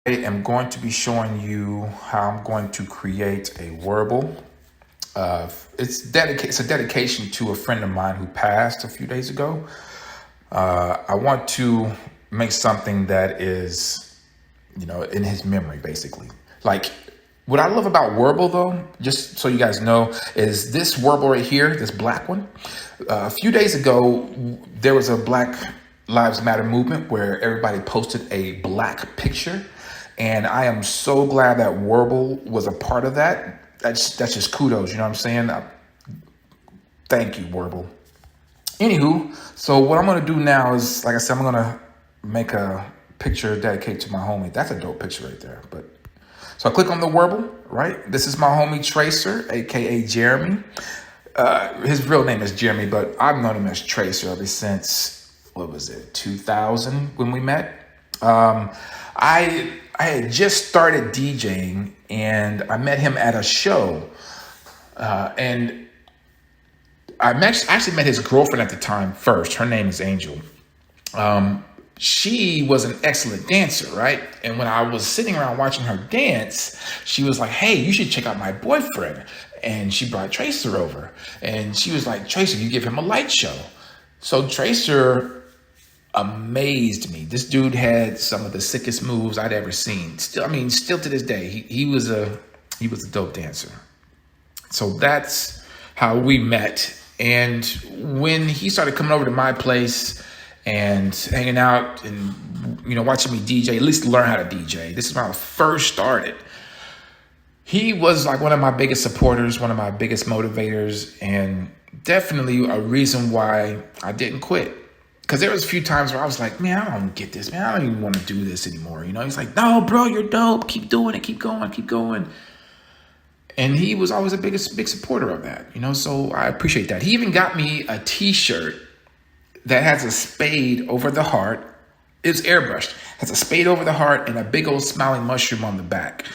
I am going to be showing you how I'm going to create a Werble. It's a dedication to a friend of mine who passed a few days ago. I want to make something that is, in his memory, basically. Like, what I love about Werble, though, just so you guys know, is this Werble right here, this black one. A few days ago, there was a Black Lives Matter movement where everybody posted a black picture. And I am so glad that Werble was a part of that. That's just kudos, you know what I'm saying? Thank you, Werble. Anywho, so what I'm gonna do now is, like I said, I'm gonna make a picture dedicated to my homie. That's a dope picture right there. But so I click on the Werble, right? This is my homie Tracer, aka Jeremy. His real name is Jeremy, but I've known him as Tracer ever since, what was it, 2000 when we met. I had just started DJing and I met him at a show. And actually met his girlfriend at the time first. Her name is Angel. She was an excellent dancer, right? And when I was sitting around watching her dance, she was like, hey, you should check out my boyfriend. And she brought Tracer over. And she was like, Tracer, you give him a light show. So Tracer amazed me. This dude had some of the sickest moves I'd ever seen. Still to this day, he was a dope dancer. So that's how we met. And when he started coming over to my place and hanging out and watching me DJ, at least learn how to DJ. This is when I first started. He was like one of my biggest supporters, one of my biggest motivators, and definitely a reason why I didn't quit. Because there was a few times where I was like, man, I don't get this, man. I don't even want to do this anymore. He's like, no, bro, you're dope. Keep doing it. Keep going. Keep going. And he was always a big supporter of that, so I appreciate that. He even got me a t-shirt that has a spade over the heart. It's airbrushed. Has a spade over the heart and a big old smiling mushroom on the back.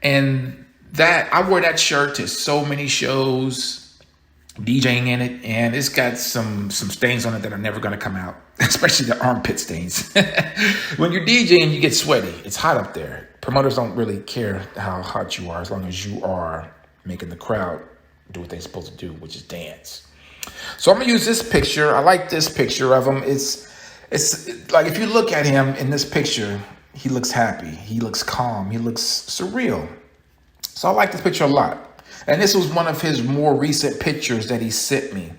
And that I wore that shirt to so many shows, DJing in it, and it's got some stains on it that are never going to come out, especially the armpit stains. When you're DJing, you get sweaty. It's hot up there. Promoters don't really care how hot you are as long as you are making the crowd do what they're supposed to do, which is dance. So I'm going to use this picture. I like this picture of him. It's like if you look at him in this picture, he looks happy. He looks calm. He looks surreal. So I like this picture a lot. And this was one of his more recent pictures that he sent me.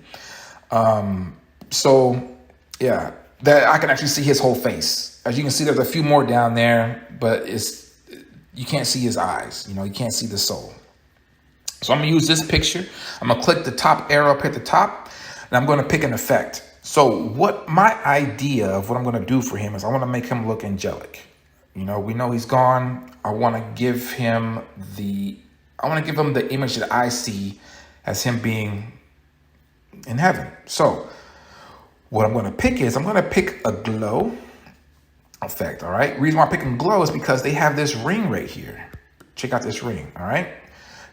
So yeah, that I can actually see his whole face. As you can see, there's a few more down there, but you can't see his eyes. You can't see the soul. So I'm gonna use this picture. I'm gonna click the top arrow up at the top, and I'm gonna pick an effect. So what my idea of what I'm gonna do for him is I wanna make him look angelic. We know he's gone. I wanna give him the image that I see as him being in heaven. So what I'm going to pick is I'm going to pick a glow effect. All right. Reason why I'm picking glow is because they have this ring right here. Check out this ring. All right.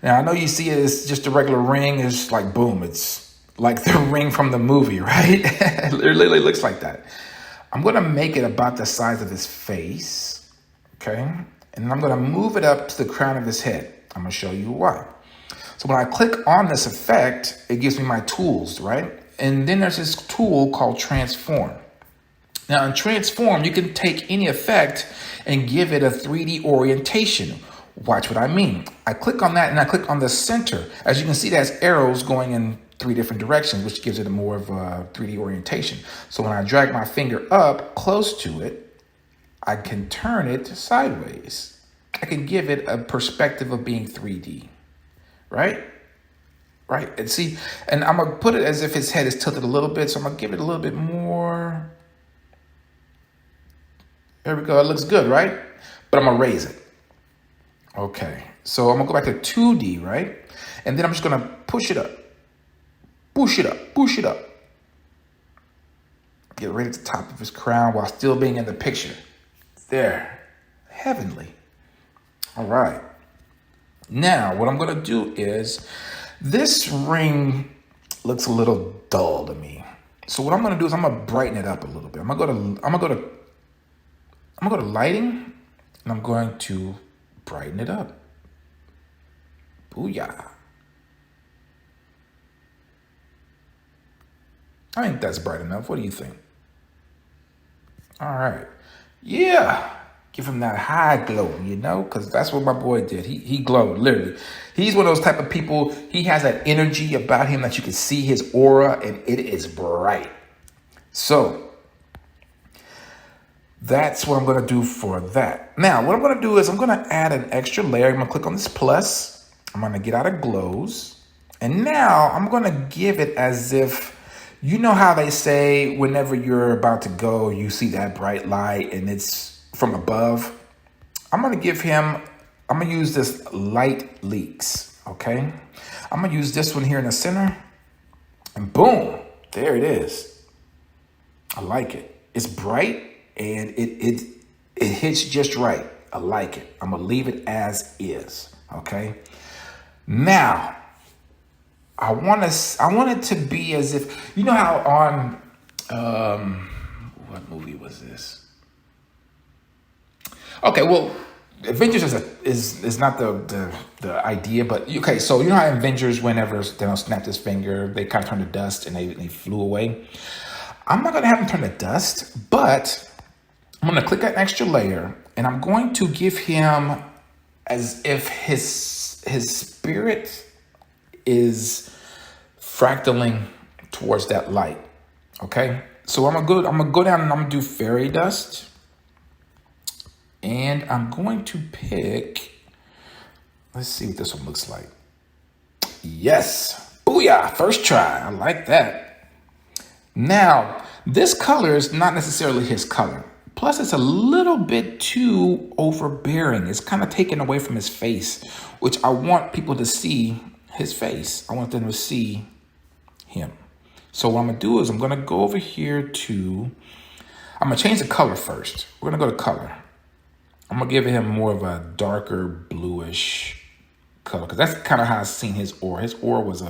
Now I know you see it as just a regular ring. It's like, boom. It's like the ring from the movie, right? It literally looks like that. I'm going to make it about the size of his face. Okay. And I'm going to move it up to the crown of his head. I'm going to show you why. So when I click on this effect, it gives me my tools, right? And then there's this tool called transform. Now in transform, you can take any effect and give it a 3D orientation. Watch what I mean. I click on that and I click on the center. As you can see, it has arrows going in 3 different directions, which gives it a more of a 3D orientation. So when I drag my finger up close to it, I can turn it sideways. I can give it a perspective of being 3D, right? Right. And see, and I'm going to put it as if his head is tilted a little bit. So I'm going to give it a little bit more. There we go. It looks good, right? But I'm going to raise it. Okay. So I'm going to go back to 2D, right? And then I'm just going to push it up. Push it up. Push it up. Get right at the top of his crown while still being in the picture. There. Heavenly. All right. Now, what I'm going to do is, this ring looks a little dull to me. So what I'm going to do is I'm going to brighten it up a little bit. I'm going to go to lighting, And I'm going to brighten it up. Booyah. I think that's bright enough. What do you think? All right. Yeah. Give him that high glow, you know, because that's what my boy did. He glowed, literally. He's one of those type of people. He has that energy about him that you can see his aura, and it is bright. So that's what I'm going to do for that. Now, what I'm going to do is I'm going to add an extra layer. I'm going to click on this plus. I'm going to get out of glows. And now I'm going to give it as if, you know how they say whenever you're about to go, you see that bright light and it's from above. I'm going to give him, I'm going to use this light leaks. Okay. I'm going to use this one here in the center. And boom, there it is. I like it. It's bright. And it hits just right. I like it. I'm gonna leave it as is. Okay. Now, I want it to be as if, you know how on what movie was this? Okay, well, Avengers is not the idea, but okay. So you know how Avengers, whenever Thanos snapped his finger, they kind of turned to dust and they flew away. I'm not gonna have them turn to dust, but I'm going to click an extra layer and I'm going to give him as if his spirit is fractaling towards that light. Okay. So I'm going to go down and I'm going to do fairy dust. And I'm going to pick, let's see what this one looks like. Yes. Booyah. First try. I like that. Now, this color is not necessarily his color. Plus, it's a little bit too overbearing. It's kind of taken away from his face, which I want people to see his face. I want them to see him. So what I'm going to do is I'm going to go over here to, I'm going to change the color first. We're going to go to color. I'm going to give him more of a darker bluish color because that's kind of how I've seen his aura. His aura was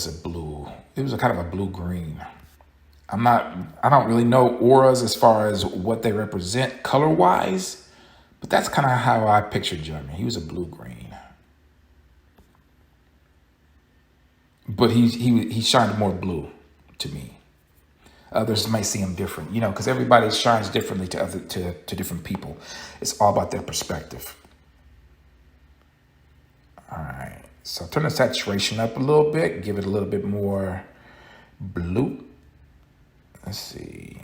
a blue. It was a kind of a blue-green. I don't really know auras as far as what they represent color-wise, but that's kind of how I pictured Jeremy. He was a blue-green. But he shined more blue to me. Others might see him different, you know, because everybody shines differently to different people. It's all about their perspective. All right, so turn the saturation up a little bit, give it a little bit more blue. Let's see.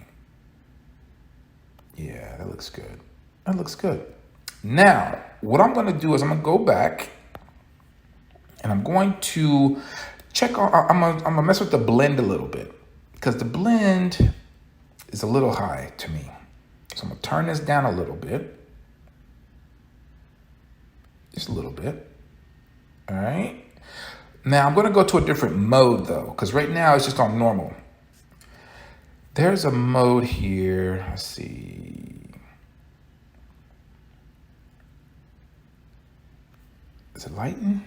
Yeah, that looks good. That looks good. Now, what I'm going to do is I'm going to go back and I'm going to check on, I'm going to mess with the blend a little bit because the blend is a little high to me. So I'm going to turn this down a little bit. Just a little bit. All right. Now I'm going to go to a different mode though, because right now it's just on normal. There's a mode here. Let's see. Is it lighten?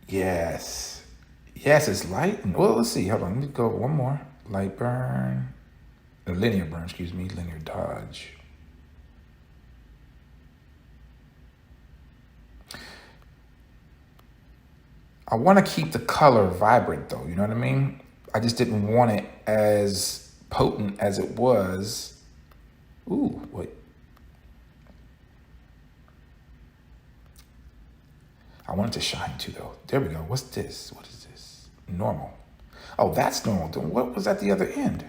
Yes. Yes, it's lighten. Well, let's see. Hold on. Let me go one more. Light burn. Linear burn, excuse me. Linear dodge. I want to keep the color vibrant though. You know what I mean? I just didn't want it as potent as it was. Ooh, wait. I want it to shine too, though. There we go. What's this? What is this? Normal. Oh, that's normal. Then what was at the other end?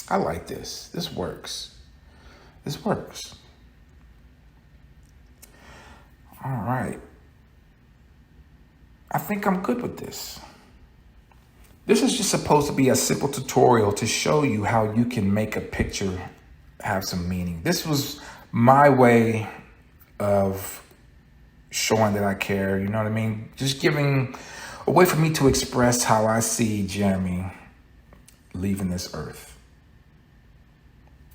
I like this. This works. This works. All right. I think I'm good with this. This is just supposed to be a simple tutorial to show you how you can make a picture have some meaning. This was my way of showing that I care, you know what I mean? Just giving a way for me to express how I see Jeremy leaving this earth.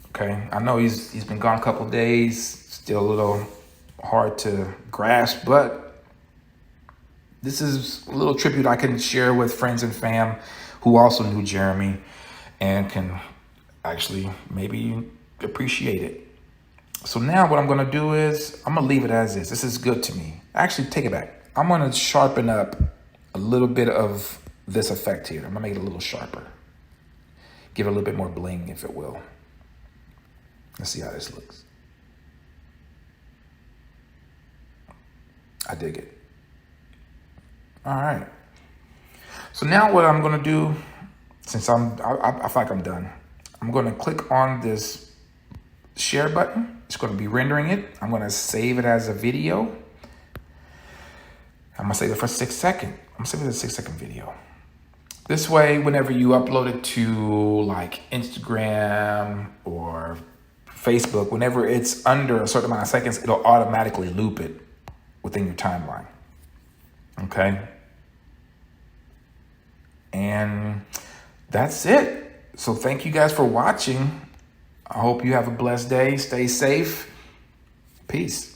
Okay, I know he's been gone a couple days, still a little hard to grasp, but this is a little tribute I can share with friends and fam who also knew Jeremy and can actually maybe appreciate it. So now what I'm gonna do is I'm gonna leave it as is. This is good to me. Actually, take it back. I'm gonna sharpen up a little bit of this effect here. I'm gonna make it a little sharper. Give it a little bit more bling, if it will. Let's see how this looks. I dig it. All right. So now what I'm gonna do, since I feel like I'm done, I'm gonna click on this share button. It's gonna be rendering it. I'm gonna save it as a video. I'm gonna save it for 6 seconds. I'm gonna save it as a 6-second video. This way, whenever you upload it to like Instagram or Facebook, whenever it's under a certain amount of seconds, it'll automatically loop it within your timeline. Okay? And that's it. So thank you guys for watching. I hope you have a blessed day. Stay safe. Peace.